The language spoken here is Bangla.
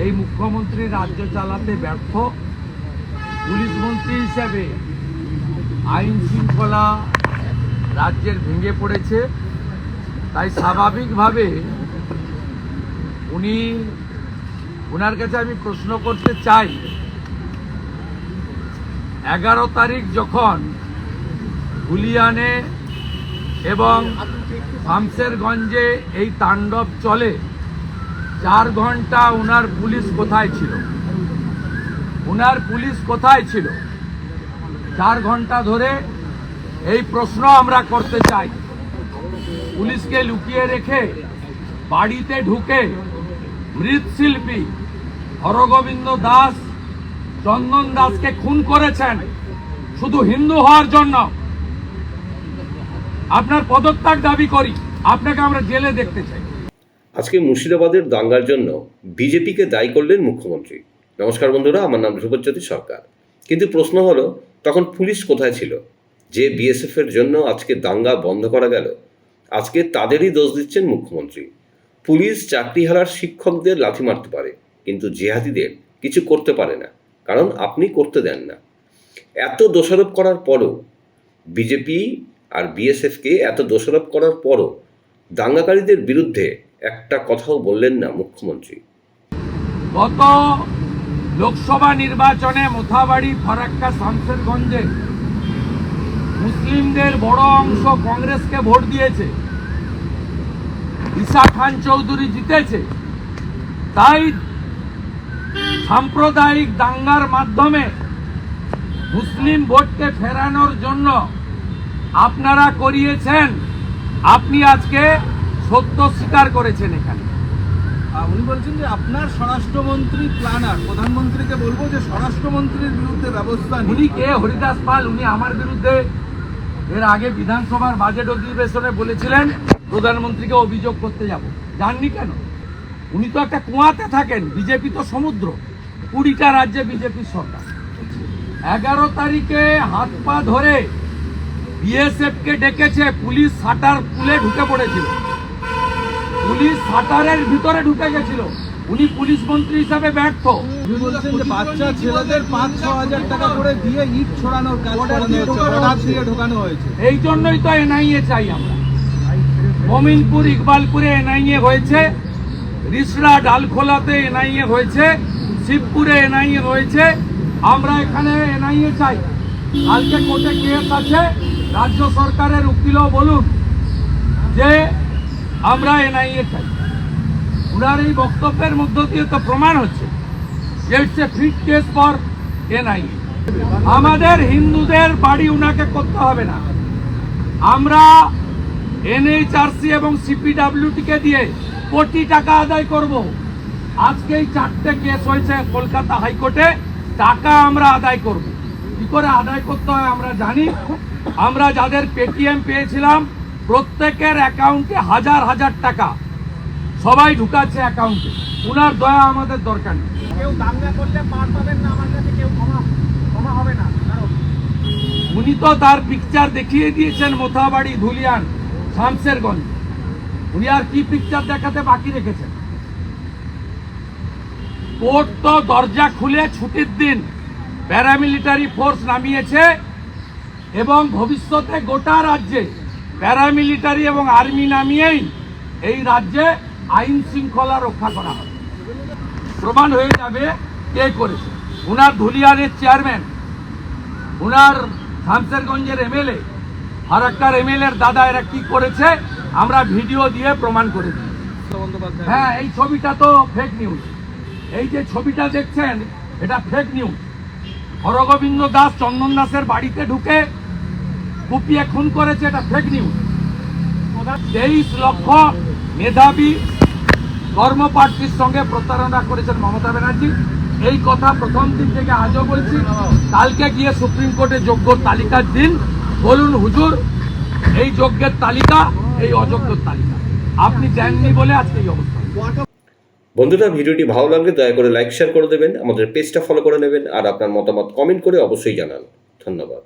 এই মুখ্যমন্ত্রী রাজ্য চালাতে ব্যর্থ। পুলিশ মন্ত্রী হিসেবে আইন শৃঙ্খলা রাজ্যের ভেঙে পড়েছে, তাই স্বাভাবিকভাবে ওনার কাছে আমি প্রশ্ন করতে চাই, 11 তারিখ যখন ধুলিয়ানে এবং শামসেরগঞ্জে এই তাণ্ডব চলে, 4 ঘন্টা ওনার পুলিশ কোথায় ছিল? 4 ঘন্টা ধরে এই প্রশ্ন আমরা করতে চাই। পুলিশকে লুকিয়ে রেখে বাড়িতে ঢুকে মৃৎশিল্পী হরগোবিন্দ দাস, চন্দন দাসকে খুন করেছেন শুধু হিন্দু হওয়ার জন্য। আপনার পদত্যাগ দাবি করি, আপনাকে আমরা জেলে দেখতে চাই। আজকে মুর্শিদাবাদের দাঙ্গার জন্য বিজেপিকে দায়ী করলেন মুখ্যমন্ত্রী। নমস্কার বন্ধুরা, আমার নাম ধ্রুবজ্যোতি সরকার। কিন্তু প্রশ্ন হলো, তখন পুলিশ কোথায় ছিল? যে বিএসএফ এর জন্য আজকে দাঙ্গা বন্ধ করা গেল, আজকে তাদেরই দোষ দিচ্ছেন মুখ্যমন্ত্রী। পুলিশ চাকরিহারার শিক্ষকদের লাথি মারতে পারে, কিন্তু জিহাদিদের কিছু করতে পারে না, কারণ আপনি করতে দেন না। এত দোষারোপ করার পরও, বিজেপি আর বিএসএফকে এত দোষারোপ করার পরও দাঙ্গাকারীদের বিরুদ্ধে একটা কথাও বললেন না মুখ্যমন্ত্রী। গত লোকসভা নির্বাচনে মোথাবাড়ি, ফারাক্কা, শামসেরগঞ্জে মুসলিমদের বড় অংশ কংগ্রেসকে ভোট দিয়েছে, ঈসা খান চৌধুরী জিতেছে। তাই সাম্প্রদায়িক দাঙ্গার মাধ্যমে মুসলিম ভোটকে ফেরানোর জন্য আপনারা করিয়েছেন। আপনি আজকে সত্য স্বীকার করেছেন। এখানে উনি বলছেন যে আপনার স্বরাষ্ট্রমন্ত্রী প্ল্যানার, প্রধানমন্ত্রীকে বলবো যে স্বরাষ্ট্রমন্ত্রীর বিরুদ্ধে ব্যবস্থা নিন। উনি কে? হরিদাস পাল। উনি আমার বিরুদ্ধে এর আগে বিধানসভার বাজেট অধিবেশনে বলেছিলেন প্রধানমন্ত্রীকে অভিযোগ করতে যাব। জাননি কেন? উনি তো একটা কুয়াতে থাকেন, বিজেপি তো সমুদ্র। 20টা রাজ্যে বিজেপির সরকার। 11 তারিখে হাত পা ধরে বিএসএফ কে ডেকেছে, পুলিশ শাটার খুলে ঢুকে পড়েছিল, পুলিশ শাটারের ভিতরে ঢুকে গেছিল। উনি পুলিশ মন্ত্রী হিসাবে ব্যর্থ। উনি বলছেন যে বাচ্চা ছেলেদের 5-6 হাজার টাকা করে দিয়ে ইট ছড়ানোর কাজ করানো হয়েছে, অর্ডার দিয়ে ঢোকানো হয়েছে। এই জন্যই তো এনআইএ চাই আমরা। মমিনপুর, ইকবালপুরে এনআইএ হয়েছে, রিসড়া, ডালখোলাতে এনআইএ হয়েছে, শিবপুরে এনআইএ হয়েছে। আমরা এখানে এনআইএ চাই। কালকে কোর্টে কেস আছে, রাজ্য সরকারের উকিলও বলুন যে আমরা এনআইএ চাই। ওনার এই বক্তব্যের মধ্য দিয়ে তো প্রমাণ হচ্ছে যে it's a fit case for NIA. আমাদের হিন্দুদের বাড়ি উনাকে করতে হবে না। আমরা এনএইচআরসি এবং সিপিডাব্লিউটিকে দিয়ে কোটি টাকা আদায় করব। আজকেই 4টে কেস হয়েছে কলকাতা হাইকোর্টে, টাকা আমরা আদায় করব। কি করে আদায় করতে হয় আমরা জানি। আমরা যাদের পেটিএম পেয়েছিলাম প্রত্যেকের অ্যাকাউন্টে হাজার হাজার টাকা সবাই ঢুকাচ্ছে অ্যাকাউন্টে। উনার দয়া আমাদের দরকার নেই। কেউ দাঙ্গা করলে পার পাবেন না, আমার কাছে কেউ ক্ষমা হবে না। উনি তো তার পিকচার দেখিয়ে দিয়েছেন মোথাবাড়ি, ধুলিয়ান, শামসেরগঞ্জ। উনি আর কি পিকচার দেখাতে বাকি রেখেছেন? কোর্ট তো দরজা খুলে ছুটির দিন প্যারামিলিটারি ফোর্স নামিয়েছে এবং ভবিষ্যতে গোটা রাজ্যে প্যারামিলিটারি এবং আর্মি নামিয়েই এই রাজ্যে আইন শৃঙ্খলা রক্ষা করা হবে। প্রমাণ হয়ে যাবে কে করেছে। উনার ধুলিয়ানের চেয়ারম্যান, উনার শামসেরগঞ্জের এমএলএ, ফারাক্কার এমএলএর দাদা, এরা কি করেছে আমরা ভিডিও দিয়ে প্রমাণ করে দিই। হ্যাঁ, এই ছবিটা তো ফেক নিউজ। এই যে ছবিটা দেখছেন এটা ফেক নিউজ। হরগোবিন্দ দাস, চন্দন দাসের বাড়িতে ঢুকে কুপিয়ে খুন করেছে, এটা ফেক নিউজ। 23 লক্ষ মেধাবী কর্মপ্রার্থীর সঙ্গে প্রতারণা করেছেন মমতা ব্যানার্জি। এই কথা প্রথম দিন থেকে আজও বলছি। কালকে গিয়ে সুপ্রিম কোর্টে যোগ্য তালিকার দিন বলুন হুজুর এই যোগ্যের তালিকা, এই অযোগ্যের তালিকা আপনি দেননি বলে আজকে এই অবস্থা। বন্ধুরা, ভিডিওটি ভালো লাগলে দয়া করে লাইক শেয়ার করে দেবেন, আমাদের পেজটা ফলো করে নেবেন, আর আপনার মতামত কমেন্ট করে অবশ্যই জানান। ধন্যবাদ।